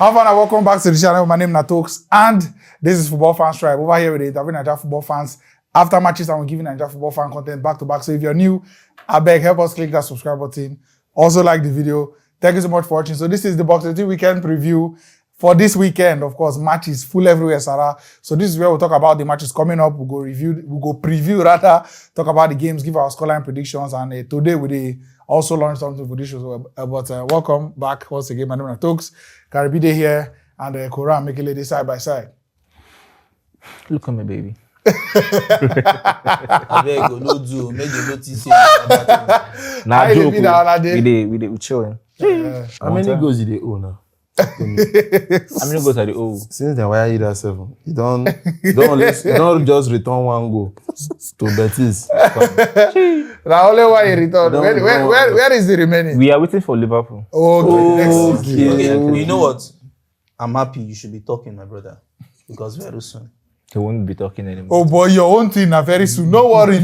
How fun and welcome back to the channel. My name is Natokes and this is Football Fans Tribe. Over here with the Nigerian football fans. After matches, I'm giving Nigerian football fan content back to back. So if you're new, I beg, help us click that subscribe button. Also like the video. Thank you so much for watching. So this is the Box 18 weekend preview for this weekend. Of course, matches full everywhere, Sarah. So this is where we'll talk about the matches coming up. We'll go preview rather, talk about the games, give our scoreline predictions. And today we also learn something for this show. But welcome back once again. My name is Natokes. Karibi here and Kurotams and Mekele side by side. Look at me, baby. I beg you, no do. Make you notice it. Nah, joke. We chilling. How many goals did they owe now? How many goals are they owe? Since then, why are you that 7? You don't just return 1 goal to Betis. Now only one you return. Where is the remaining? We are waiting for Liverpool. Okay. You know what? I'm happy you should be talking, my brother. Because very soon. They won't be talking anymore. Oh boy, your own thing very soon. No worry,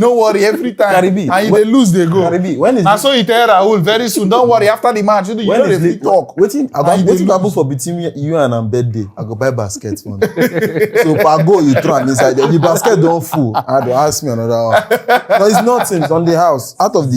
every time. Karibi, and if they lose, they go. Karibi, when is and so you tell Raul very soon. Don't worry, after the match, you know they talk. Waiting happen for between you and am birthday. I go buy basket one. So per go you throw am inside there. The basket don't full. I do ask me another one. No, it's nothing. It's on the house. Out of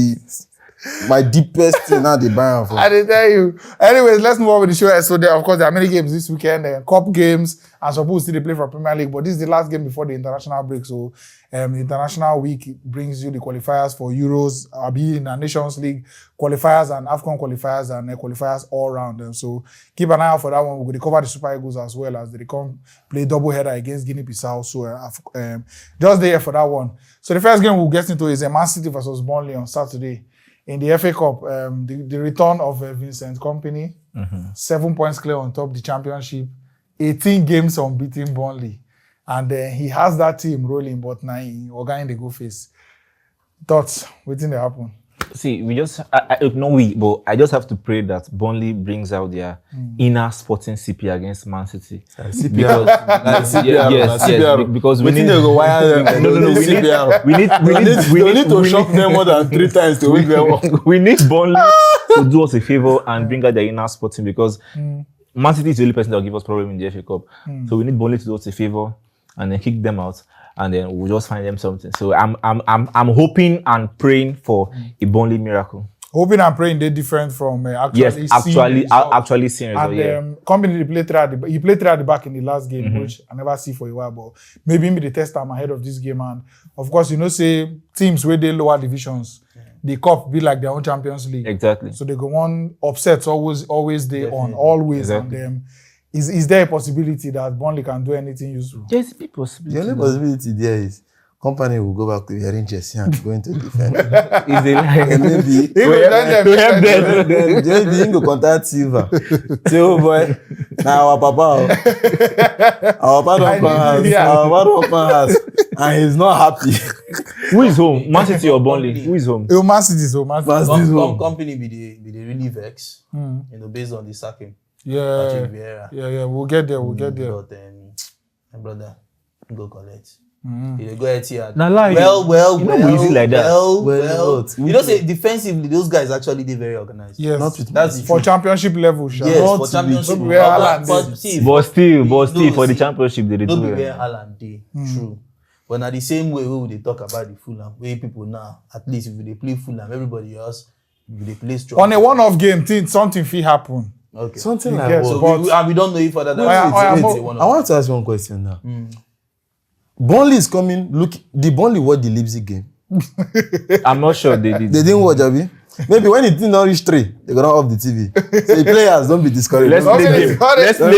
my deepest thing now they buy am for. I did tell you. Anyways, let's move on with the show. So there, of course, there are many games this weekend. Cup games. And some people still play for Premier League, but this is the last game before the international break. So the international week brings you the qualifiers for Euros, in the Nations League, qualifiers and AFCON qualifiers and qualifiers all round. So keep an eye out for that one. We're going to cover the Super Eagles as well as they come play double header against Guinea-Bissau. So just there for that one. So the first game we'll get into is Man City versus Burnley on Saturday. In the FA Cup, the return of Vincent Kompany, 7 points clear on top the championship. 18 games unbeaten Burnley. And he has that team rolling, but now we're going to go face. Thoughts? What think they happen? See, I just have to pray that Burnley brings out their inner sporting CP against Man City. Because we need to go wire them. We need to shock them more than 3 times to win them. We need Burnley to do us a favor and bring out their inner sporting because Man City is the only person that will give us problem in the FA Cup. So we need Burnley to do us a favor and then kick them out, and then we'll just find them something. So I'm hoping and praying for a Burnley miracle. Hoping and praying they're different from actually seeing and Kompany he played 3 at the back in the last game, which I never see for a while, but maybe the test time ahead of this game. And of course, say teams where they lower divisions. The cup be like their own Champions League. Exactly. So they go on upsets always they on always exactly. And is there a possibility that Burnley can do anything useful? There's a possibility. The only possibility there is Kompany will go back to wearing jersey and going to defend. Is it like maybe then go contact Silva. Say, oh boy, now our papa don't come house, and he's not happy. Who is home? Man City or Burnley? Who is home? Man City is home. Kompany be the really vex, based on the sacking. Yeah. We'll get there. But my brother, go collect. They go ahead here. Like easy like that. Say defensively, those guys actually did very organized. Yes, that's for championship level. Yes, for championship. But still, for the championship, they do. Don't be where Haaland did. True. But now the same way we talk about the FULHAM, where people now, at least if they play FULHAM, everybody else, they play strong. On a one-off game, something will happen. Okay. Something like that. So we don't know if other than I want to ask one question now. Burnley is coming. Look, the Burnley watch the Leipzig game. I'm not sure they did. They didn't watch, Abi. Maybe when it didn't reach 3, they gonna off the TV. So the players don't be discouraged. Let's play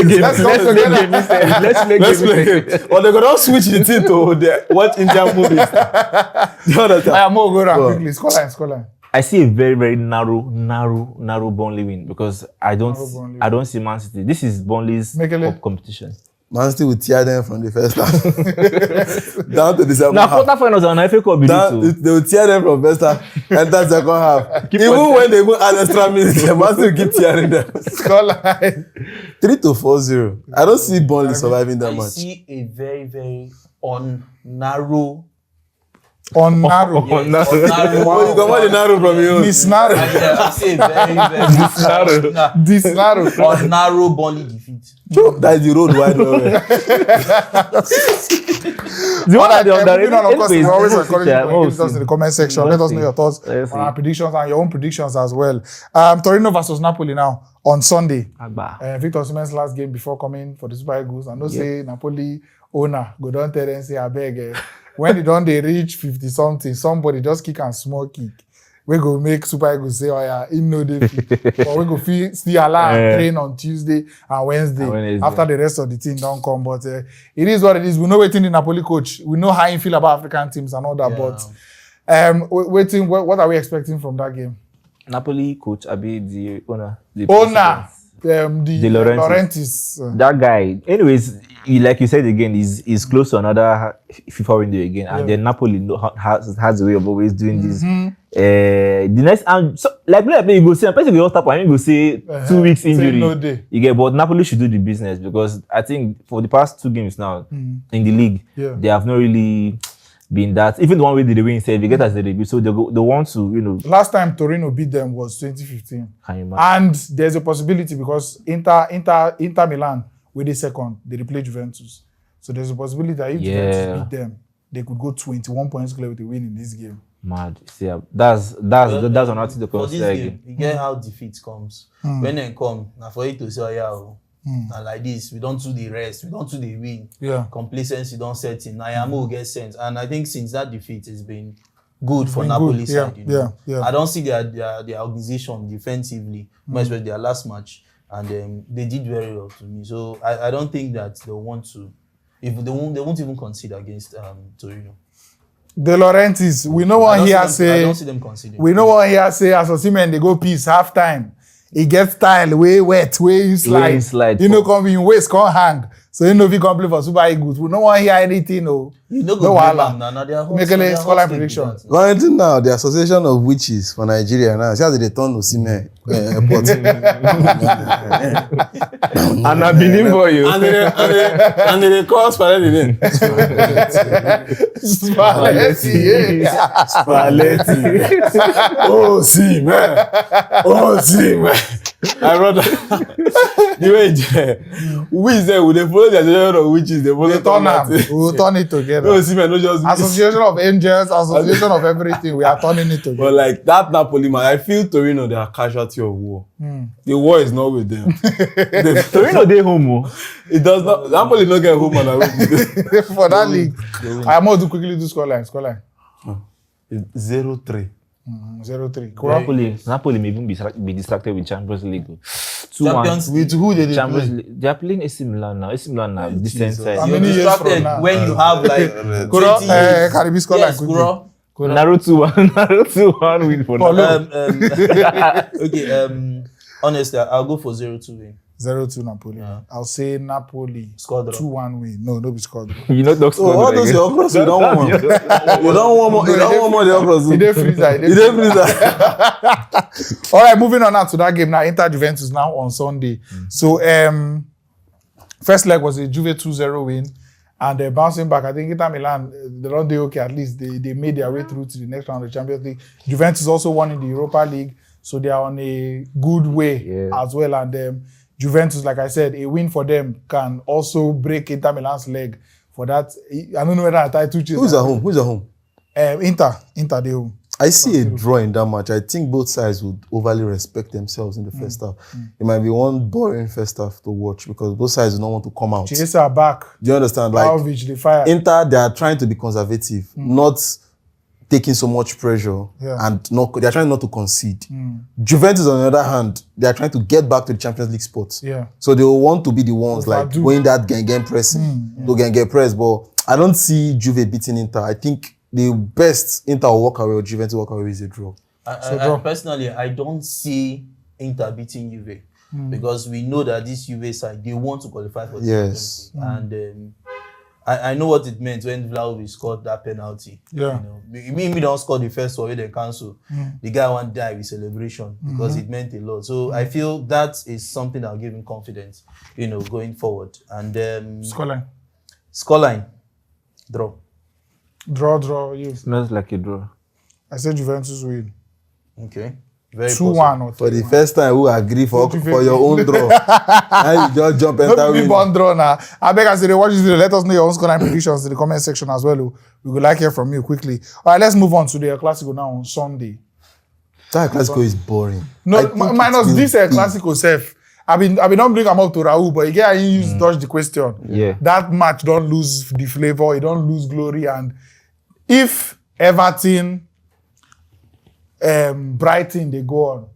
game. Let's play game. Or they gonna switch the thing to watch Indian movies. I am more good quickly. Scoreline. I see a very, very narrow Burnley win because I don't see Man City. This is Burnley's cup competition. Man City will tear them from the first half down to the second half. Now quarterfinals on FA Cup, they will tear them from first half, enter second half. When they go add extra minutes, the Man City will keep tearing them. Scoreline 3-4-0. I don't see Burnley surviving that much. I see a very, very narrow On narrow. Yes, narrow. on narrow. Oh, you come out the narrow from your own. Miss narrow. I say very, very This narrow. on narrow Burnley defeat. That's the road wide open. The one that Alright, they moving on, of course, we always anyways, encourage you to we'll give us see. in the comment section. We'll Let us know see. your thoughts Let's on see. our predictions and your own predictions as well. Torino versus Napoli now on Sunday. Agba. Victor Osimhen's last game before coming for the Super Eagles. I know say Napoli owner go down there and say abeg when they reach 50 something, somebody just kick and small kick. We go make Super Eagles say, oh yeah, him no dey fit. Or we go still allow and train on Tuesday and Wednesday after the rest of the team don't come. But it is what it is. We know waiting the Napoli coach. We know how he feel about African teams and all that. Yeah. But waiting, what are we expecting from that game? Napoli coach, Abi, the owner. The Owner, president. the Laurentiis. That guy, anyways, like you said again, is close to another FIFA window again, and then Napoli has a way of always doing this. The next, so like you go say, person will stop and you go say 2 weeks injury. No day. You get, but Napoli should do the business because I think for the past 2 games now in the league, they have not really been that. Even the one with the win said they get as the debut, so they want to, Last time Torino beat them was 2015, Can you imagine? and there's a possibility because Inter Milan with the second they replay Juventus, so there's a possibility that if Juventus beat them, they could go 21 points clear with a win in this game. Mad. See, that's another thing to For this consider game, again. you get how defeat comes. When they come, now for you to say, oh yeah, and like this, we don't do the rest, we don't do the win. Yeah. Complacency don't set in. Naija will get sent. And I think since that defeat has been good for been Napoli good. side. Yeah. I don't see their organization defensively, much especially their last match. And they did very well to me. So I don't think that they'll want to, if they won't even consider against Torino. The Laurentiis, we know what he has I say. don't see them considering. We know what he has say. As Osimhen, they go peace half time. He gets style way wet, way you slide. You know, come in waist, come hang. So you know if he can play for Super Eagles. We don't want to hear anything. No, You know, no wahala. Mekele scoreline prediction. One thing now, the Association of Witches for Nigeria now, see how they turn Osimhen airport. And I believe for you. And they call Spalletti then. Spalletti, yeah. Spalletti. Oh, see, man. Oh, see, man. I wrote who is there? Will they follow the Association of Witches? They follow Turn am. We will turn it together. No, see, man, no just Association of Angels, Association of everything. We are turning it together. But like that Napoli man, I feel Torino they are casualty of war. The war is not with them. Torino dey home. It does not. Napoli not get home and away. For that league, I must quickly do scoreline. It's 0-3. 0-3. Napoli may even be distracted with Champions League. 2-1. Champions With who they Champions play? League. They are playing AC Milan now. AC Milan now, distant side. How You're many years from distracted now? when you have like 20 years. Karibi scoreline Yes, quickly. Kuro. Naruto 2-1 win for Napoli. Okay, honestly, I'll go for 0-2 win. 0-2 Napoli. I'll say Napoli. Score draw. 2-1 win. No be score draw. You know, Doc Oh, all those your cross, you don't want more. You don't want more. You don't want more. The cross. He dey freezer. You don't freezer. All right, moving on now to that game now. Inter Juventus now on Sunday. So first leg was a Juve 2-0 win, and bouncing back. I think Inter Milan they don't do okay. At least they made their way through to the next round of the Champions League. Juventus also won in the Europa League, so they are on a good way as well. And Juventus, like I said, a win for them can also break Inter Milan's leg for that. I don't know whether I title chase. Who's at home? Who's at home? Inter they home. I see a draw in that match. I think both sides would overly respect themselves in the first half. It might be one boring first half to watch because both sides do not want to come out. Chiesa are back. Do you understand? Like Vlahovic, the fire. Inter, they are trying to be conservative, not taking so much pressure, and they are trying not to concede. Juventus, on the other hand, they are trying to get back to the Champions League spot. Yeah. So they will want to be the ones like Overdo. going that gang pressing, to gang press. But I don't see Juve beating Inter. I think the best Inter will walk away or Juventus walk away is a draw. I personally, I don't see Inter beating Juve because we know that this Juve side, they want to qualify for the Yes. Champions League. And I know what it meant when Vlahovic scored that penalty. Yeah. You know, me don't score the first one, they cancel. The guy won't die with celebration because it meant a lot. So I feel that is something that will give him confidence, going forward. And Scoreline. scoreline, draw. Draw. You. Smells like a draw. I said Juventus win. Okay. Very 2-1 or 3-1. For the first time, who agree for your own draw? Now you just jump enter Don't be win. born draw now. I beg, as they watch this video, let us know your own scoreline predictions in the comment section as well. We would like to hear from you quickly. All right, let's move on to the Classico now on Sunday. That Classico is boring. No, minus this Classico self. I mean, don't bring them up to Raul, but again, you use dodge the question. Yeah. That match don't lose the flavor, it don't lose glory, and if Everton, Brighton they go on,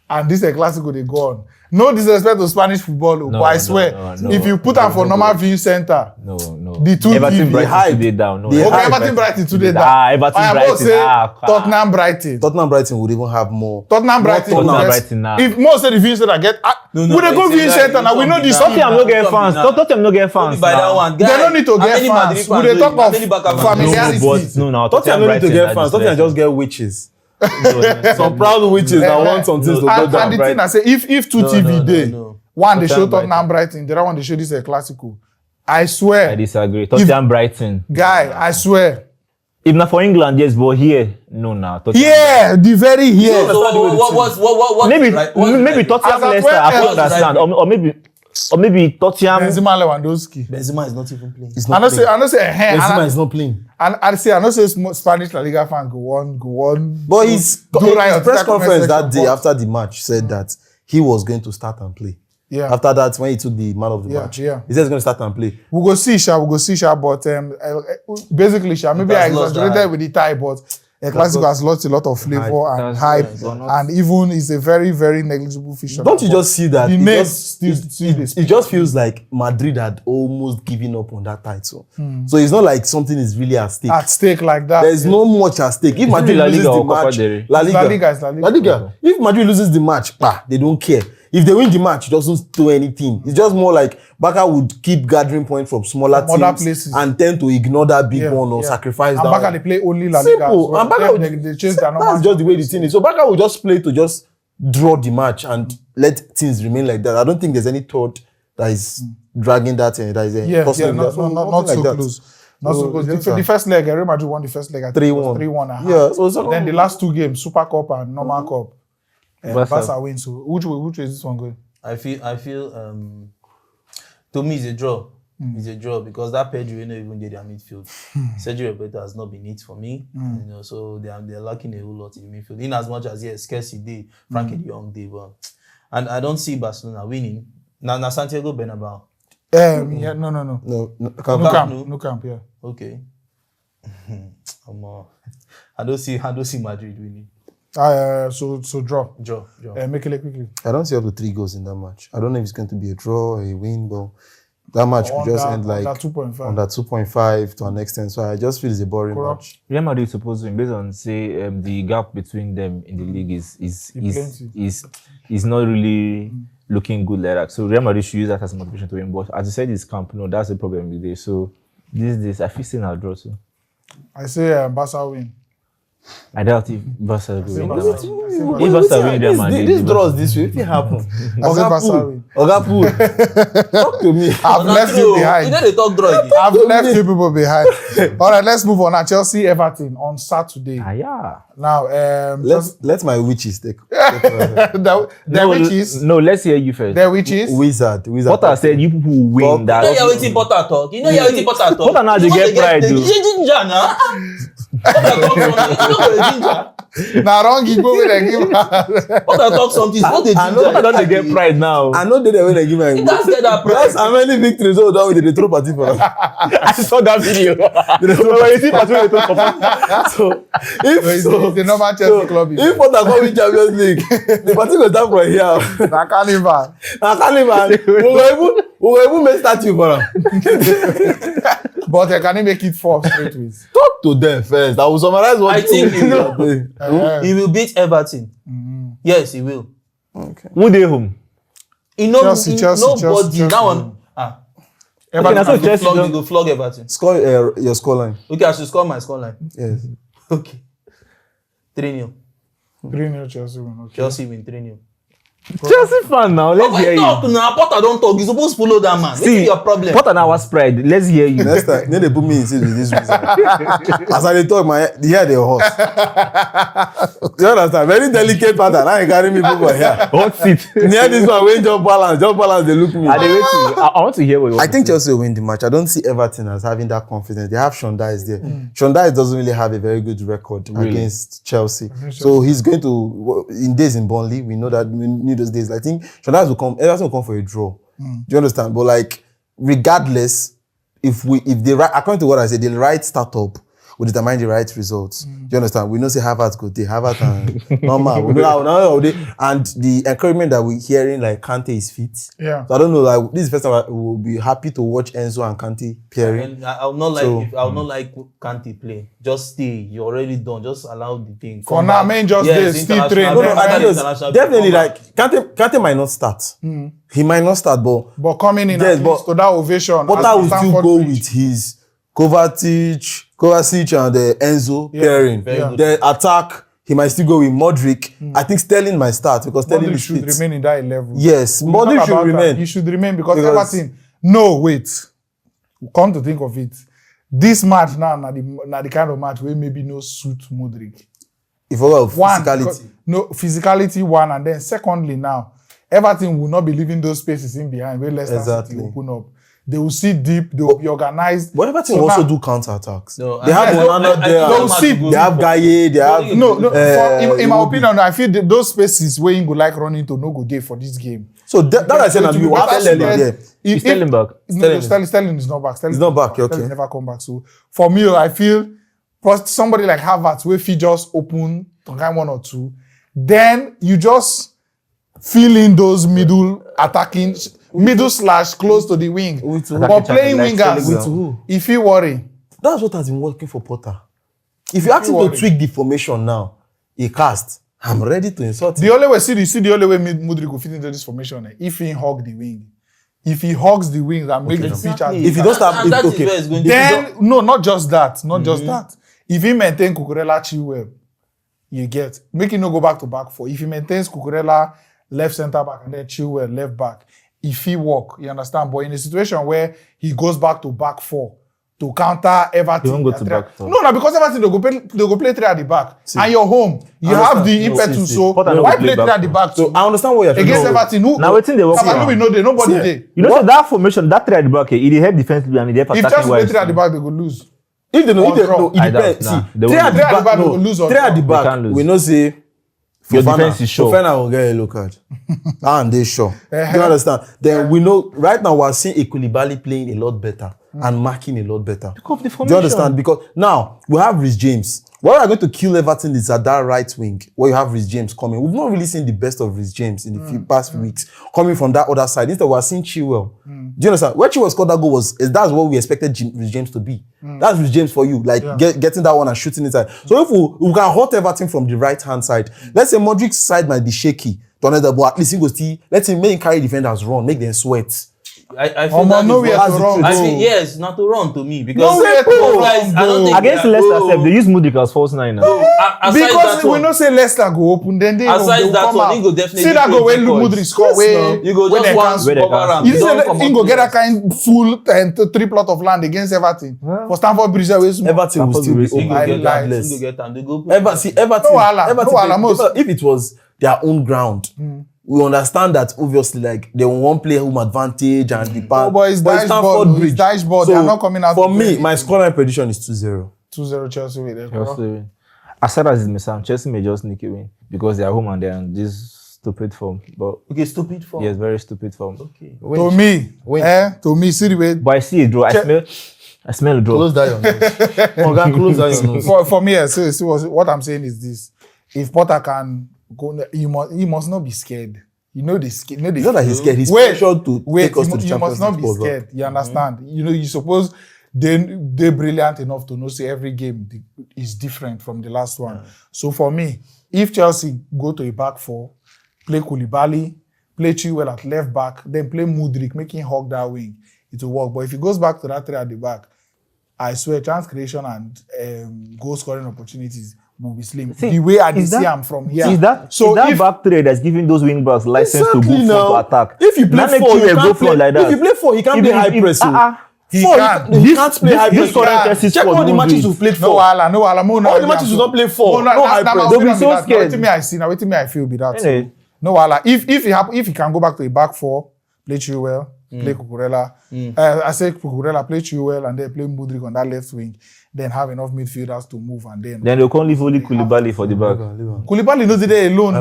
and this Classico they go on. No disrespect to Spanish football, but I swear, if you put them for normal viewing center, No. the two Everton TV, Brighton today down. No. Everton Brighton today down. Everton I Brighton. must say Tottenham Brighton. Tottenham Brighton would even have more. Tottenham Brighton. Tottenham yes. Brighton now. If most of the viewing center get, we dey go viewing center now. We know this. Tottenham no get fans. Tottenham no get fans. By that one, They don't need to get fans. We dey talk of familiarity. No. Tottenham don't need to get fans. Tottenham just get witches. Some proud witches that want some things to go down. And the thing I say, if two No, TV no, day, no. one they show Tottenham Tottenham Brighton, the other one they show this Classico. I I swear, disagree. Tottenham Brighton. guy, I swear. If not for England, yes, but here, no, now. Yeah, the very here. So what? Maybe As Tottenham at Leicester, when I can else understand. Or maybe Tottenham. Benzema Lewandowski. Benzema is not even playing. It's I not know playing. say, Benzema is not playing. and I say, I know say Spanish La Liga fan go on. But his Do right on press Twitter comment conference that section, day but- after the match said that he was going to start and play. Yeah. After that, when he took the man of the match, yeah. he said he's going to start and play. We go see Sha, but basically Sha, maybe I has lost the exaggerated hype. with the tie, but a Classico has lost a lot of flavor and That's hype, right. and even is a very, very negligible fixture. Don't you just see that? The It names just- still this. It just feels like Madrid had almost given up on that title. So it's not like something is really at stake. At stake like that. There's no much at stake. If Madrid La loses Liga the or Copa match, del Rey? La It's Liga. La Liga. If Madrid loses the match, they don't care. If they win the match, it doesn't do anything. It's just more like Barca would keep gathering points from smaller From other teams places. and tend to ignore that big one or yeah. sacrifice And that Barca one. they play only La Liga. Simple. So And Barca they change their normal. that's just the way the thing is. So Barca will just play to just draw the match and let things remain like that. I don't think there's any thought that is dragging that in. That is not nothing so like that. close. Not so close. just The first leg, Real Madrid won the first leg. I think it was 3-1. 3-1. Yeah. So it's Then the last two games, Super Cup and Normal Cup, Barca. Barca win. So which way is this one going? I feel to me it's a draw. It's a draw because that Pedro not even did their midfield. Sergio Roberto has not been it for me. You know, so they're lacking a whole lot in the midfield. In as much as yes, Kelsey day, Frankie de Jong day, but and I don't see Barcelona winning. Now Santiago Bernabeu. Yeah, no. No, No camp, yeah. Okay. I don't see Madrid winning. So draw. Draw. Mekele quickly. I don't see up to 3 goals in that match. I don't know if it's going to be a draw or a win, but that match could just end like under 2.5. on that 2.5 to an extent. So I just feel it's a boring Corrupt. match. Real Madrid is supposed to win based on say the gap between them in the league is not really looking good like that. So Real Madrid should use that as a motivation to win. But as you said, this camp, no, that's the problem with this. So this I feel still a draw too. I say Barca win. I doubt if Barca will win that match. I If Barca win Real Madrid, This draws this way. If it happen, say Barca win. Oga, talk to me. I've left you behind. You know they talk draw again. I've left you people behind. All right, let's move on. Now, Chelsea Everton on Saturday. yeah. Now, Let my witches take the witches. No, let's hear you first. The witches. Wizard. Potter said you people will win You that. know you're waiting Potter talk. Potter now they get pride though. Ginger now. Potter talk something. You know what a ginger. Now, wrong you go with a give. Potter talk something. What a I know ginger. Potter don't they get pride now. I know they when they give my. That's get that That's pride. how many victories all down with the throw party for us. I saw that video. When you see Patrick, they talk about- So It's the normal Chelsea club. if Potter come win Champions League, the party will start from here. Now, carnival. I can't even. We will even make statue for them. But can he make it 4 straight wins? Talk to them first. I will summarize what I think he will. will. He will beat Everton. Yes, he will. Okay. Who they home? You know, Chelsea. nobody. That one. Okay, Everton so Chelsea will flog Everton. Score your scoreline. Okay, I should score my scoreline. Yes. Okay. 3-0. 3-0 Chelsea win. Okay. Chelsea win 3-0. Chelsea fan now. Let's hear you. Talk now. Potter don't talk. You supposed to follow that man. What's your problem? Potter now was pride. Let's hear you. Next time, then they put me in seat with this reason. As I talk, the hair they hot. You understand? Very delicate pattern. Now you carry me people here. Hot seat. Near this one, when John Balance, they look me. Are they waiting? I want to hear what you want I think to say. Chelsea will win the match. I don't see Everton as having that confidence. They have Sean Dice there. Sean Dice doesn't really have a very good record against Chelsea. So he's going to, in days in Burnley, we know that we need those days. I think Sean Dice will come, Everton will come for a draw. Do you understand? But like, regardless, if they right, according to what I said, the right startup will determine the right results. Do you understand? We know say Havertz go there, Havertz and normal. We know how they, and the encouragement that we're hearing, like Kante is fit. Yeah. So I don't know, like this is the first time I will be happy to watch Enzo and Kante pairing. And I will not like Kante play. Just stay. You're already done. Just allow the thing. For now, man, just still train. Definitely, like Kante might not start. He might not start, But coming in Yes, at least to that ovation. Potter will still go with his Kovacic and Enzo pairing. The attack, he might still go with Modric. I think Sterling might start because Sterling Modric is should fit. remain in that level. Yes, We'll Modric talk should about that. remain. He should remain because Everton. No, wait. Come to think of it, this match now, na the kind of match where maybe no suit Modric. If we have One, physicality. no physicality. One, and then secondly, now Everton will not be leaving those spaces in behind where Leicester City open up. They will see deep. They will be organized. But Everton also do counter attacks. No, they have Onana there. They have Gaye. They have in my opinion, I feel that those spaces where you go like running to no go there for this game. So that I said, you want Sterling there. Is Sterling back? Sterling is not back. He's not back. Okay. Sterling never come back. So for me, I feel somebody like Havertz, where he just open to kind one or two, then you just fill in those middle attacking. Middle / close to the wing. But playing wingers, with who? If you worry. That's what has been working for Potter. If you ask him to tweak the formation now, he cast. I'm ready to insult him. The only way, see the only way Modric will fit into this formation, if he hug the wing. If he hugs the wings and makes the pitch as if he don't start, then no, not just that. Just that. If he maintain Cucurella Chilwell, you get. Make him no go back to back four. If he maintains Cucurella left centre back and then Chilwell left back, if he walk, you understand? But in a situation where he goes back to back four to counter Everton. He won't go to back four. No, because Everton they go play three at the back. And you're home. You have the impetus. So why play three at the back? So I understand what you're saying. Against Everton, who? Now waiting they work. Nobody there. You know that formation, that three at the back, it help defensively and it help If attacking just play three at the back, they go lose. If they know, it depends. See, three at the back, they will lose. Three at the back, we know say your defense is sure. Fofana will get a yellow card. And they sure. Do you understand? Then we know right now we're seeing Koulibaly playing a lot better and marking a lot better. Because of the formation. Do you understand? Because now we have Reece James. What are going to kill Everton is at that right wing where you have Reece James coming. We've not really seen the best of Reece James in the past few weeks coming from that other side. Instead, we're seeing Chilwell. Do you understand? Where Chilwell scored that goal that's what we expected Reece James to be. That's Reece James for you, like getting that one and shooting inside. So if we can hurt Everton from the right hand side, let's say Modric's side might be shaky. But at least he goes to let's say make him carry defenders run, make them sweat. I feel that nowhere to run. I feel yes, not to run to me because Nowhere to run, guys, I don't think Against Leicester, they use Modric as false nine now. Because we know say Leicester go open, then they aside will that come one, out. he go definitely See that go when Modric score where you go just one cover am. You see he go get that kind full and 3 plot of land against Everton. For Stamford Bridge, Everton will still be He go open. get that. He go get them. They go. Everton, if it was their own ground, we understand that obviously like they want play home advantage and the band. But it's dashboard. They are not coming out. For me, my scoreline prediction is 2-0. 2-0 Chelsea with it. As sad as it may sound, Chelsea may just sneak a win because they are home and they are in this stupid form. But Okay, stupid form. yes, very stupid form. Okay. To me, see the way. But I see a draw. I smell a draw. Close down your nose. Morgan, close down your nose. For me, what I'm saying is this: if Potter can go, he must not be scared. You know the scared. It's not that he's scared. He's pressured to take us to the you Champions must not League be spot, bro. scared. You understand? You know, you suppose they're brilliant enough to know say every game is different from the last one. So for me, if Chelsea go to a back four, play Koulibaly, play Chilwell at left back, then play Modric, make him hug that wing, it will work. But if he goes back to that three at the back, I swear chance creation and goal scoring opportunities will be slim. The way I see am from here. Is that if back three that's giving those wing backs license to go now. front to attack? If you play That make 4, Chilwell you go can't front play. like that. If you play 4, he can't play high press. he Four, can. he can't play high press. Check all the matches you've played No for. wahala, no wahala. All the matches you don't play for. No high press. They'll be so scared. Waiting me I see now. Waiting me I feel be that. Anyway. No wahala. If he can go back to a back 4, play Chilwell, play Cucurella. I say Cucurella, play Chilwell, and then play Mudryk on that left wing. Then have enough midfielders to move and then Then they'll call leave only Koulibaly for the back. Koulibaly knows there alone.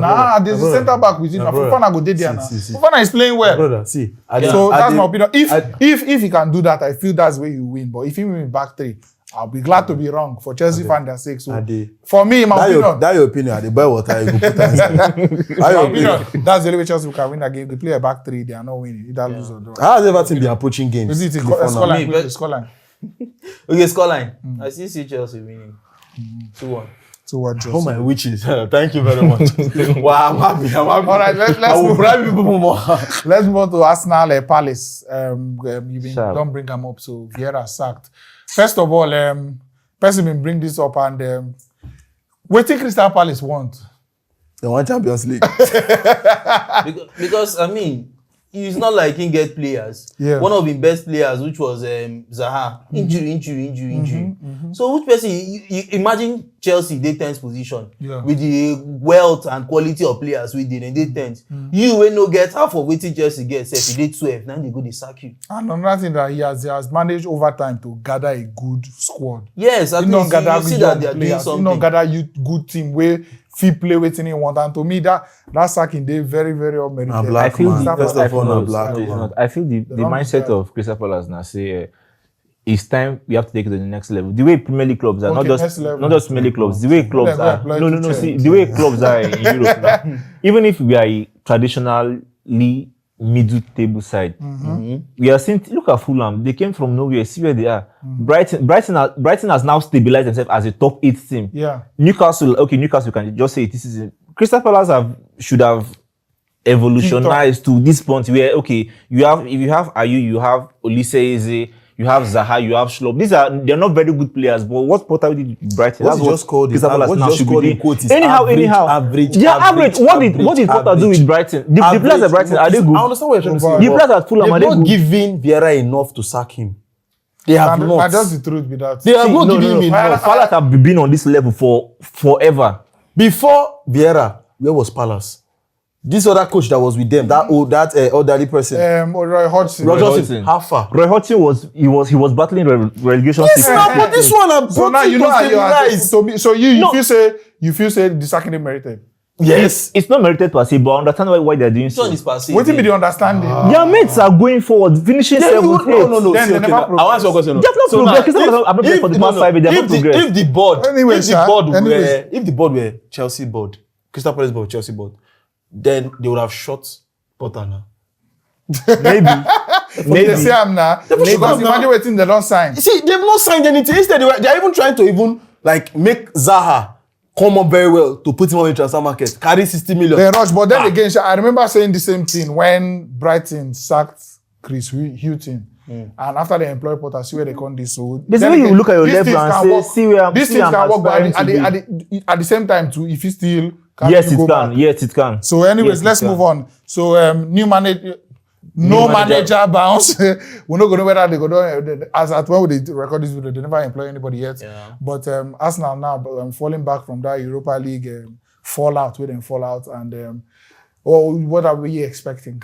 There's a centre back with him. Fofana go there now. Fofana is playing well. Brother, see. So that's my opinion. If he can do that, I feel that's where you win. But if he win back 3, I'll be glad to be wrong for Chelsea fan their sake. So for me, my opinion. That your opinion. The boy water you go put inside. That's the only way Chelsea can win that game. They play a back 3, they are not winning. Either lose or draw. How has Everton been approaching games? Is it scoreline? Okay, scoreline. I still see Chelsea winning. 2-1. So what? Oh my witches! Thank you very much. Wow, I'm happy. All right, let's will bribe people more. Let's move on to Arsenal Palace. Don't bring them up. So Vieira sacked. First of all, person been bring this up and what think Crystal Palace want? They want Champions League. because I mean, it's not like he get players. Yeah. One of his best players, which was Zaha, injury. So which person? You imagine Chelsea, they 10th position with the wealth and quality of players we did, and they 10th. You will no get half of what Chelsea gets. If you did 12, now they go they sack you. And another thing that he has managed over time to gather a good squad. Yes, at least you see that they are doing something. You don't gather good team where fit play waiting in one. And to me, that sacking they very, very unmerited. I feel the wrong mindset style. of Crystal Palace now say it's time we have to take it to the next level. The way Premier League clubs are Okay, not next level. just Premier League clubs. The way clubs Let me are apply to see Chelsea. the way clubs are in Europe now. Even if we are a traditionally middle table side, we are seeing. Look at Fulham. They came from nowhere. See where they are. Brighton has now stabilized themselves as a top 8 team. Yeah. Newcastle can just say this is Crystal Palace should have evolutionized to this point where if you have Ayew, you have Olise Eze, you have Zaha, you have Schlupp. They're not very good players, but what Potter did with Brighton? What you just called Crystal Palace now should be doing. quote is Anyhow. average. Yeah, average. What did Potter do with Brighton? The players at Brighton, are they good? I understand what you're trying to say. The players at Fulham, are they They've not good? given Vieira enough to sack him. They have And not. that's the truth with that. They have not given him enough. Palace have been on this level for forever. Before Vieira, where was Palace? This other coach that was with them, that elderly person, Roy Hodgson. Roger Hodgson. Hodgson. How far? Roy Hodgson was battling relegation. Yes, now, but this one I'm So now you know how you are. So you feel say the sacking is merited. Yes. It's not merited per se, but I understand why they're doing This so. one is passé. What be the understanding? Their mates are going forward, finishing 7th, 8th. No. Then See, they okay, never now, I want to ask you a question. They have not So progressed. now, I've not played for the past 5 years. They have not progressed. If the board, Anyway, if the board were Chelsea board, Crystal Palace board, Chelsea board, then they would have shot Potter now. They say I'm now. Because imagine waiting they don't sign. See, they've not signed anything. Instead, they're even trying to make Zaha come up very well to put him on the transfer market. Carry 60 million. They rush, but then again, I remember saying the same thing when Brighton sacked Chris Hughton. And after they employ Potter, see where they come this. So There's a way you look at your level and say, see where I'm these things can work, but aspiring at the same time too, if you still Yes, it can. So anyways, let's move on. So new manager bounce. We're not going to know whether they go down. As at when they record this video, they never employ anybody yet. Yeah. But Arsenal now falling back from that Europa League fallout, and what are we expecting?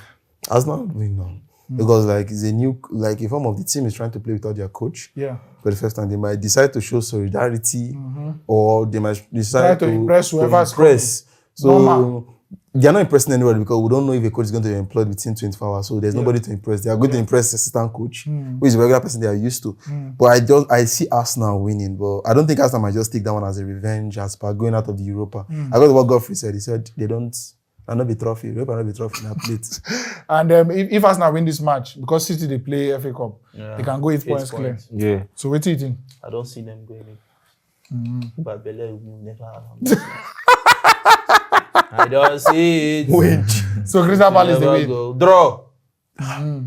Arsenal doing now. Because it's a new a form of the team is trying to play without their coach. Yeah. For the first time, they might decide to show solidarity, or they might decide to impress whoever's impress. So Normal. they are not impressing anybody because we don't know if a coach is going to be employed within 24 hours. So there's nobody to impress. They are going to impress the assistant coach, who is a regular person they are used to. But I see Arsenal winning. But I don't think Arsenal might just take that one as a revenge as per going out of the Europa. I got what Godfrey said. He said they don't. And not be trophy. Europa not be trophy in a plate. And if Arsenal win this match, because City they play FA Cup, they can go 8 points clear. Yeah. So what do you think? I don't see them going. But Bele will never happen. I don't see it. Wait. So Crystal Palace they win. Draw.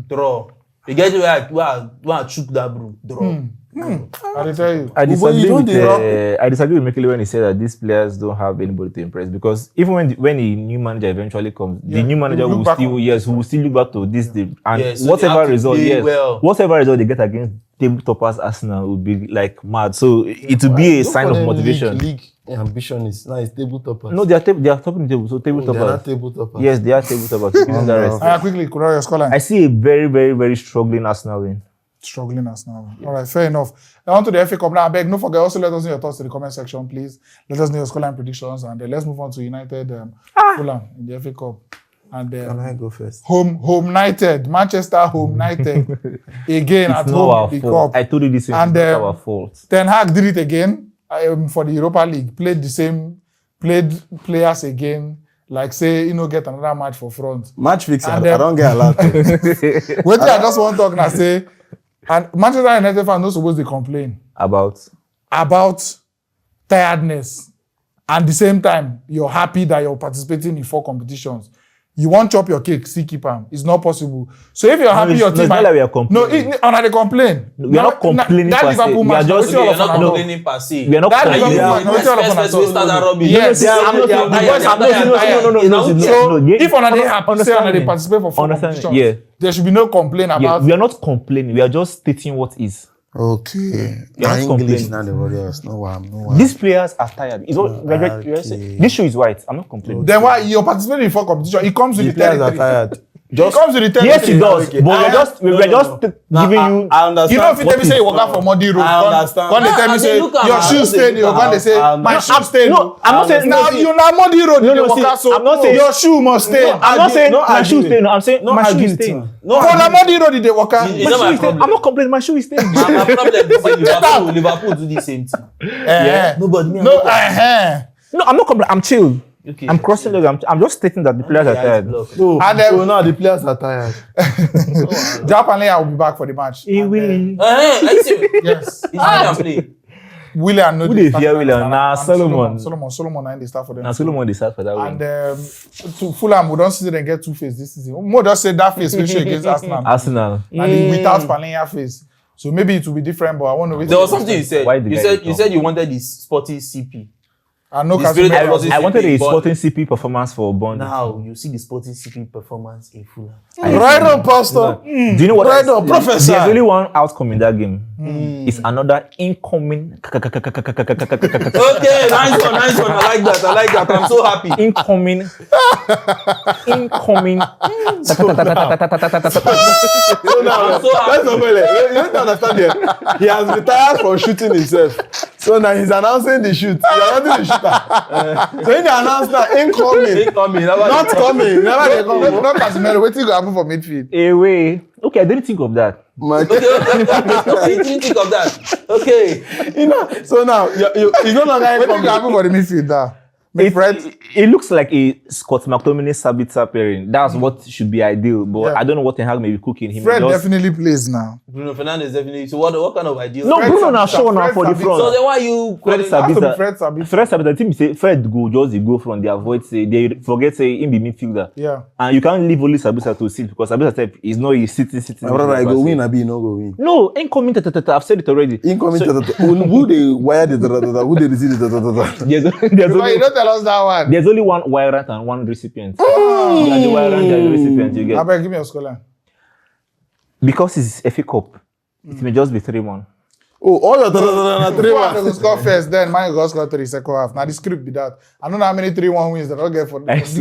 Draw. You get where I chook that bro. Draw. I tell you. I disagree you don't with I disagree with Mekele when he said that these players don't have anybody to impress, because even when a new manager eventually comes, the new manager will still look back to this and so whatever result, whatever result they get against tabletoppers Arsenal will be like mad. So it will be a sign of motivation. League ambition is now it's tabletoppers. No, they are topping the table. So tabletoppers. They are not tabletoppers. Yes, they are tabletoppers. Quickly, Kuro, your scoreline. I see a very, very, very struggling Arsenal win. Struggling us now. All right, fair enough. Now on to the FA Cup. Now, I beg, don't forget, also let us know your thoughts in the comment section, please. Let us know your scoreline predictions, and let's move on to United Fulham in the FA Cup. And Can I go first? Home United, Manchester Home United again at home in the cup. I told you this is And, our fault. Ten Hag did it again for the Europa League. Played players again. Like say, get another match for front. Match fixing. And, I don't get a lot. Wait till I just want to talk now. Say, and Manchester United fans not supposed to complain about tiredness. And at the same time, you're happy that you're participating in 4 competitions. You won't chop your cake, see keep them. It's not possible. So if you're happy, your team. It's not like we are complaining. They complain. We are not complaining that Liverpool match. We are not complaining per se. We are not complaining. Yes, if on they happy, say they participate for 4 competitions, there should be no complaint about. We are not complaining. We are just stating what is. Okay. English now the Warriors. No one. These players are tired. This shoe is white. I'm not complaining. Then why you're participating in 4 competitions? It comes with the players are territory. tired. It comes with the territory. Yes, it does. But we're just giving you. I understand. You know, if you tell me say you walk out for muddy road, I understand. When they tell me say your shoe stained, you're going to say my shoe stained. No, I'm not saying now you're not muddy road. You walk out, so I'm not saying your shoe must stay. I'm not saying my shoe stained. I'm saying my shoe is stained. No, on muddy road they walk out. I'm not complaining. My shoe is stained. My problem is Liverpool do the same thing. Nobody. No, I'm not complaining. I'm chill. Okay, I'm crossing the. I'm just stating that the players are tired. So now the players are tired. Japan will be back for the match. He will. Yes. He can play. William, no. Who they fear William? Nah, Solomon. Solomon, and they start for them. Nah, Solomon they start for that one. And to Fulham, we don't see them get 2 face this season. More just say that face, especially against Arsenal. And without Palenya face. So maybe it will be different, but I want to wait. There was something you said. You said you wanted the Sporting CP. I wanted a Sporting CP performance for Burnley. Now you see the Sporting CP performance in Fulham. Right on, Pastor. Do you know what? Right on, Professor. There's only one outcome in that game. It's another incoming. Okay, nice one. I like that. I'm so happy. Incoming. So now, you don't understand here. He has retired from shooting himself. So now he's announcing the shoot. He's announcing the shooter. So he announced that incoming. Not coming. Never they come. Not Casemiro. What you happen for midfield? Away. Okay, I didn't think of that. Okay, you didn't think of that. Okay. So now he's no longer incoming. What you happen for the midfield now? It looks like a Scott McTominay Sabitzer pairing. That's what should be ideal, but I don't know what Ten Hag may be cooking him. Fred definitely plays now. Bruno Fernandes definitely. So what kind of ideal? No, Bruno now show now for the front. So then why you Fred Sabitzer? The team say Fred go front. They avoid they forget him be midfielder. Yeah. And you can't leave only Sabitzer to sit because Sabitzer is not a sitting. My brother, I go win, I be no go win. No, incoming. I've said it already. Incoming. Who they wire the who they receive the There's us that one. There's only one wirant and one recipient. You are the wirant, you are the recipient. You get. Give me a scoreline. Because it's FA Cup, it may just be 3-1. Oh, all your 3-1. They score first, then mine go score 3 second half. Now the script be that. I don't know how many 3-1 wins that I'll get for this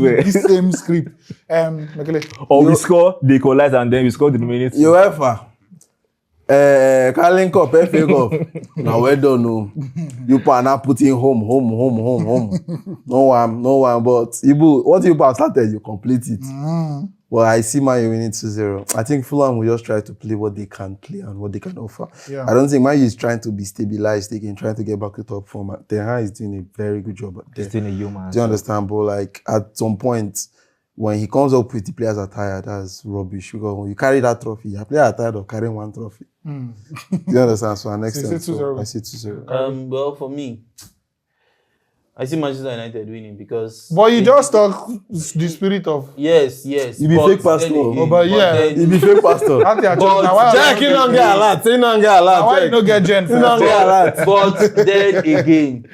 same script. Mekele. Or we score, they equalize, and then we score the remaining. UEFA. Carling Cup, FA Cup. Now well done, no. You now putting home. No one. But what you started, you complete it. Well, I see Man U winning 2-0. I think Fulham will just try to play what they can play and what they can offer. Yeah. I don't think Man U is trying to be stabilized again, trying to get back to top form. Ten Hag is doing a very good job at He's doing a human. Do you understand? But like at some point, when he comes up with the players are tired, that's rubbish. Because when you carry that trophy, your players are tired of carrying one trophy. Do you understand? So next time, I see 2-0. Well, for me, I see Manchester United winning because. But you just talk the spirit of. Yes. You be but fake pastor. then again, Oh, but yeah. then- You be fake pastor. That's their choice. But Now why Jack, you you don't get alert. You don't get alert. Now why you don't get Jen You don't first? get alert. But then again,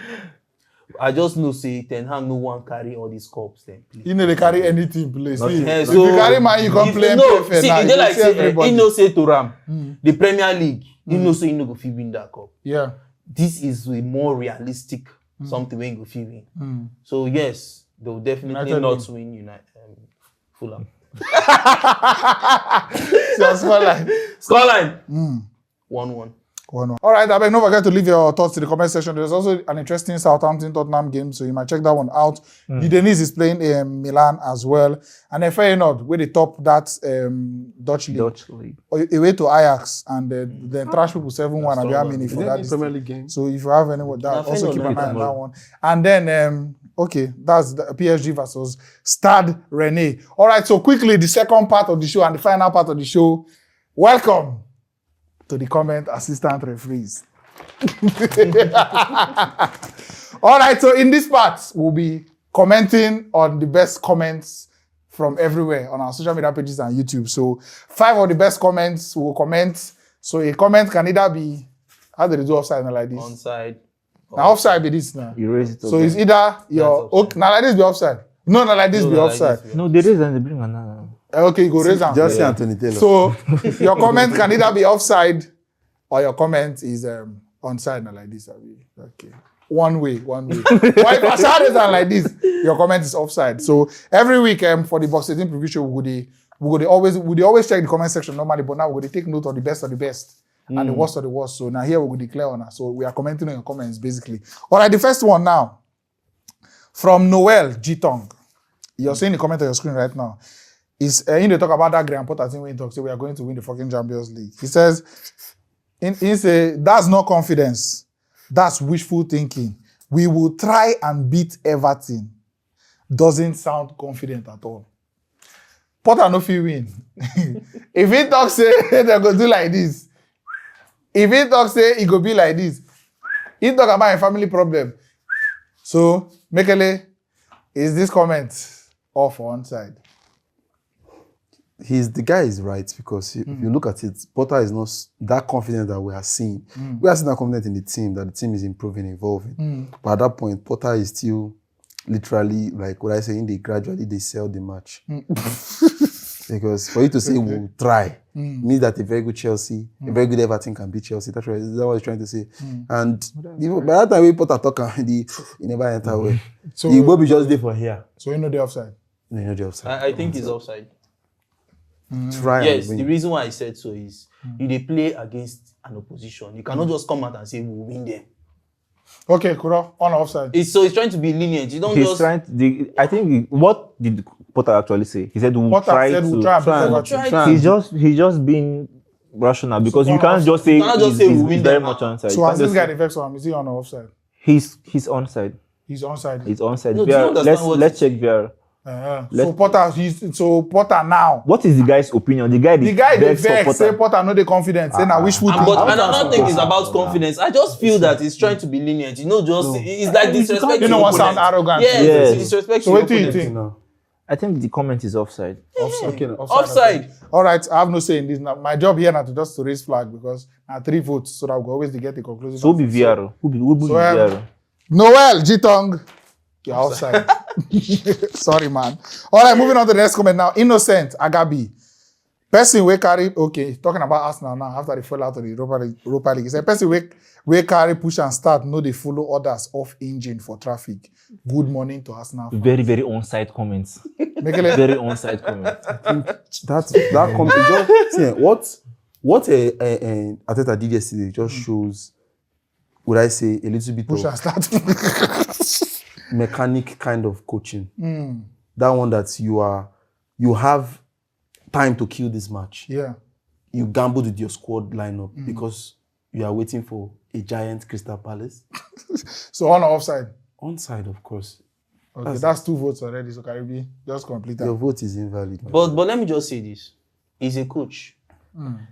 I just know say Ten Hag no one carry all these cups then. Please. You know they carry anything, please. See, Yeah, if you carry man, you come play no, MPFL see, now. e You dey go like see say everybody. he know say to Ram, the Premier League, he know say he no go fit win that cup. Yeah. This is a more realistic something when you go fit win. So yes, they will definitely United not win United. Fulham. So scoreline. Scoreline 1-1. 1-1. All right, I beg, don't forget to leave your thoughts in the comment section. There's also an interesting Southampton-Tottenham game, so you might check that one out. Udinese is playing Milan as well. And then Feyenoord, where they top that Dutch league. Away to Ajax, and then trash people 7-1 and how many for that. Premier League game. So if you have any with that, Nah, also Feyenoord keep an not eye on good. that one. And then, okay, that's the PSG versus Stade Rennais. All right, so quickly, the second part of the show and the final part of the show. Welcome to the comment assistant referees. All right, so in this part, we'll be commenting on the best comments from everywhere on our social media pages and YouTube. So 5 of the best comments we'll comment. So a comment can either be, how do they do offside now like this? Onside. Now offside be this now. You raise it up. So it's either your, offside. okay, now like this be offside. No, not like this No, be no, like offside. this. No, they raise and they bring another. Okay, you go raise them. Just say Anthony Taylor. So your comment can either be offside or your comment is onside now like this. Okay. One way. But if I shout it down like this, your comment is offside. So every week for the Box 18 preview show, we always check the comment section normally, but now we're going to take note of the best and the worst of the worst. So now here we're going to declare on us. So we are commenting on your comments basically. All right, the first one now from Noel G-Tong. You're seeing the comment on your screen right now. Is in the talk about that Graham Potter thing when he talks, say we are going to win the fucking Champions League. He says, he say that's not confidence, that's wishful thinking. We will try and beat Everton. Doesn't sound confident at all. Potter no fit win. If he talks say they go do like this, if he talks say he go be like this, he talk about a family problem. So Mekele, is this comment off or onside? The guy is right because if you look at it, Potter is not that confident that we are seeing. We are seeing that confident in the team, that the team is improving, evolving. But at that point, Potter is still literally, like what I say, gradually they sell the match. Because for you to say we'll try means that a very good Chelsea, a very good Everton can beat Chelsea. That's what he's trying to say. And by that time when Potter talk, he never enter well. So He will be just there for here. So you know the offside. No, you know the offside. I think he's offside. Try Yes, and the win. reason why I said so is you they play against an opposition. You cannot just come out and say we'll win them. Okay, Kuro, on or offside. It's trying to be lenient. You don't He's just trying to, I think, what did Potter actually say? He said we'll Potter try said to. we'll try and beat try and- Everton. try. He's just being rational because So you can't just say you cannot just say he's we'll win very them. much onside. So You as can't this just guy say- defects on him, is he on or offside? he's onside. He's onside. He's onside. No, do you VR, understand what let's he's check VR. So Potter now. What is the guy's opinion? The guy The begs for vex, say Potter. Potter no dey confident. Say na wishful thinking. But another thing is about confidence. I just feel that he's trying to be lenient. You know, it's like disrespect. You know to what your sound opponent. arrogant? Yes, Yes. it's disrespect. So to your what do you opponent. think? No. I think the comment is offside. Offside. Offside. All right, I have no say in this. Now, my job here now to just to raise flag because I 3 votes, so that we always get the conclusion. So who be VR? Who be So, VR? Noel G-Tong, you're outside. Sorry, man. All right, moving on to the next comment now. Innocent Agabi. Person we carry, okay, talking about Arsenal now after they fell out of the Europa League. He said, person we carry, push and start, no they follow orders off engine for traffic. Good morning to Arsenal. Very, very on-side comments. Mekele, Very on-side comments. That company just see, what Arteta did yesterday just shows, would I say, a little bit push of and start. mechanic kind of coaching. That one that you have time to kill this match. Yeah. You gambled with your squad lineup because you are waiting for a giant Crystal Palace. So on or offside? Onside, of course. Okay, that's 2 votes already. So Karibi, just complete Your that. vote is invalid. But let me just say this: he's a coach.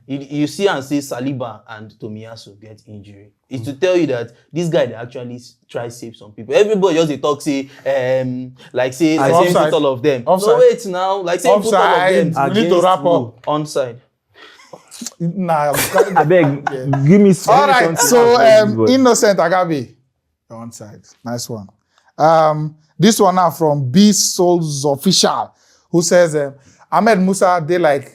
You see and say Saliba and Tomiyasu get injury. It's to tell you that this guy they actually try save some people. Everybody just they talk say like say put all of them. Offside. No wait now, like say put all of them. We need to wrap up. Onside. Nah, I beg, give me some. all right, so Innocent Agabe, you're onside. Nice one. This one now from B Souls Official, who says Ahmed Musa, they like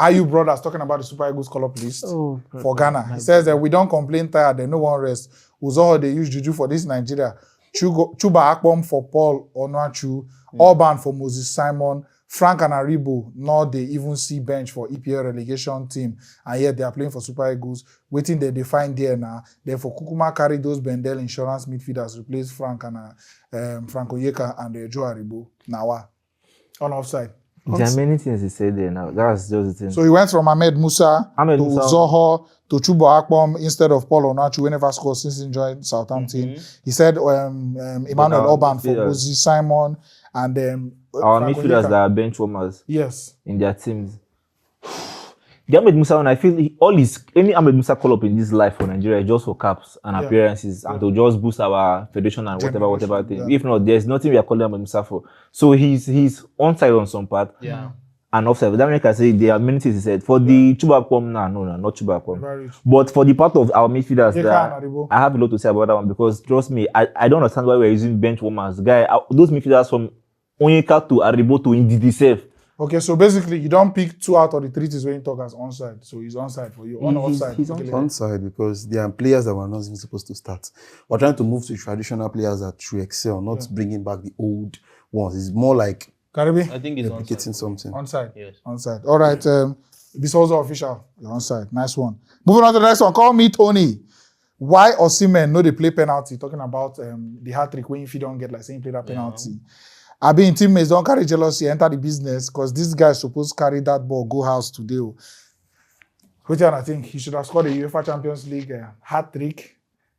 Ayu brothers talking about the Super Eagles call-up list for Ghana. He says that we don't complain tired, they no one rest. Uzoho, they use Juju for this Nigeria. Chuba Akpom for Paul Onuachu. Orban for Moses Simon. Frank and Aribo, nor they even see bench for EPL relegation team, and yet they are playing for Super Eagles. Waiting they find there now. Therefore, Kukuma carry those Bendel insurance midfielders, replace Frank and Frank Oyeka and Joe Aribo. Now, on offside. There are many things he said there now. That's just the thing. So he went from Ahmed Musa to Zoho to Chubo Akpom instead of Paul Onuachu, who never scored since he joined Southampton. He said Emmanuel Orban for Moses Simon and our midfielders that are bench warmers. Yes. In their teams. The Ahmed Musa one, I feel any Ahmed Musa call up in this life for Nigeria is just for caps and appearances and to just boost our federation and whatever thing. If not, there's nothing we are calling Ahmed Musa for. So he's onside on some part. Yeah. And offside. But that means I say there are many things he said. For the Chuba Akpom, no, not Chuba Akpom. But for the part of our midfielders, I have a lot to say about that one because trust me, I don't understand why we're using bench warmers. Those midfielders from Onyeka to Aribo to Ndidi safe. Okay, so basically you don't pick 2 out of the 3 teams when you talk as onside. So he's onside for you. Offside. He's onside because there are players that were not even supposed to start. We're trying to move to traditional players that should excel, not bringing back the old ones. It's more like Karibi? I think it's replicating something. Onside. Yes. Onside. All right. This is also official. You're onside. Nice one. Moving on to the next one. Call me Tony. Why Osimhen no they play penalty? Talking about the hat trick when if you don't get like saying play that penalty. I been teammates don't carry jealousy, enter the business because this guy is supposed to carry that ball, go house today. Which one I think he should have scored a UEFA Champions League hat trick,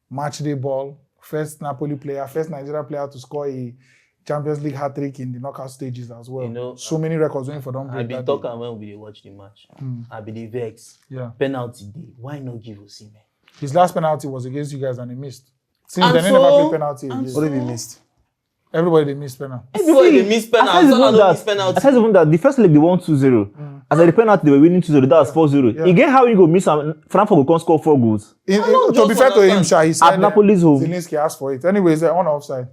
match day ball, first Napoli player, first Nigeria player to score a Champions League hat trick in the knockout stages as well. You know, so many records waiting for them. I've been talking when we watch the match. I be the vex. Yeah. Penalty day. Why not give Osimhen? His last penalty was against you guys and he missed. Since then, he never played penalty again. What have you missed? Everybody they missed penalty. Everybody they missed penalty. Aside even that, the first leg they won 2-0. As the penalty they were winning 2-0. That was 4-0. Again, how you go miss Frankfurt go score 4 goals? To be fair to him, he said at Napoli's home. Zelensky asked for it. Anyways, they're on offside.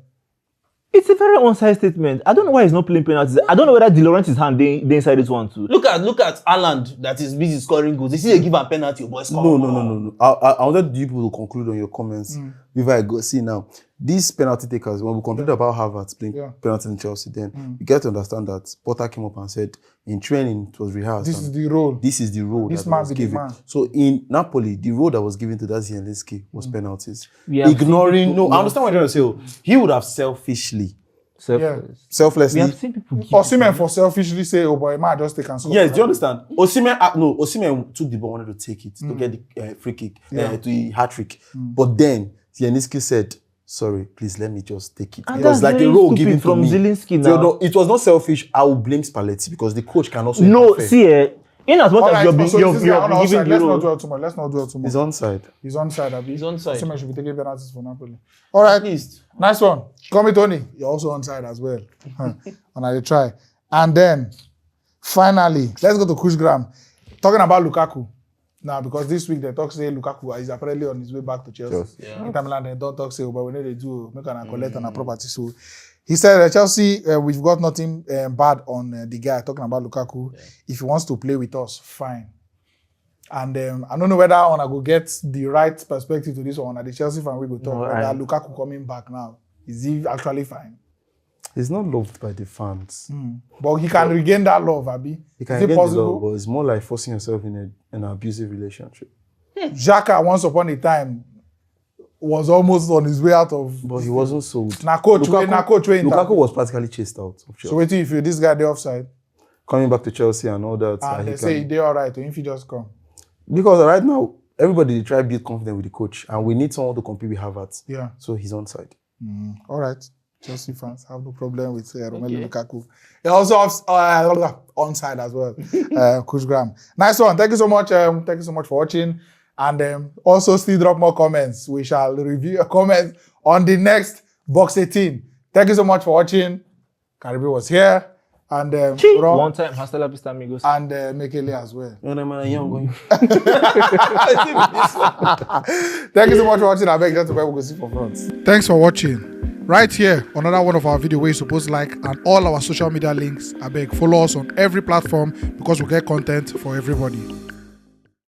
It's a very onside statement. I don't know why he's not playing penalties. I don't know whether De Laurentiis' hand they inside this one too. Look at Haaland that is busy scoring goals. You see they give a penalty, boy score. No. I wanted you people to conclude on your comments before I go. See now, these penalty takers, when we complained about Havertz playing penalty in Chelsea, then you get to understand that Potter came up and said in training it was rehearsed. This is the role. This is the role This that man was be the given. man. So in Napoli, the role that was given to that Zelensky was penalties. Ignoring. No, I understand what you're trying to say. He would have selfishly. Selflessly. We have seen people give Osimhen for selfishly say, "Oh boy, man, just take and score." Yes, do you understand? Osimhen took the ball, wanted to take it to get the free kick, to the hat trick. But then Zelensky said, "Sorry, please let me just take it." And It was like a role given from to me. Zelensky now. So, it was not selfish. I will blame Spalletti because the coach can also. No, interfere. see, in as much as you're this guy on giving offside. the Let's not role. dwell too much. Let's not dwell too much. He's onside. He's onside, Abi. He's onside. Osimhen should be taking penalties for Napoli. All right, At least. nice one. Call me Tony. You're also onside as well. And I try. And then finally, let's go to Kush Graham. Talking about Lukaku. Now, because this week they talk say Lukaku is apparently on his way back to Chelsea. Yeah. Inter Milan they don't talk say, but we know they do make an collect on a property. So he said Chelsea, we've got nothing bad on the guy talking about Lukaku. Yeah. If he wants to play with us, fine. And I don't know whether I go get the right perspective to this one. At the Chelsea fan, we go talk whether Lukaku coming back now. Is he actually fine? He's not loved by the fans. But he can regain that love, Abi. He can is it get possible? the love, but it's more like forcing yourself in an abusive relationship. Xhaka, once upon a time, was almost on his way out of. But he wasn't sold. Lukaku was practically chased out of Chelsea. So wait till you feel this guy the offside. Coming back to Chelsea and all that. And they say they're all right, if he just come. Because right now, everybody try to build confidence with the coach, and we need someone to compete with Havertz. Yeah. So he's onside. All right. Chelsea fans have no problem with Romelu Lukaku. He also has onside as well. Coach Graham. Nice one. Thank you so much. Thank you so much for watching. And also still drop more comments. We shall review your comments on the next Box 18. Thank you so much for watching. Karibi was here. And Ron, one time, hasta la vista, amigos. and Mekele as well. Thank you so much for watching. I beg that's where we go see for front. Thanks for watching. Right here, another one of our video where you're supposed to like, and all our social media links. I beg follow us on every platform because we get content for everybody.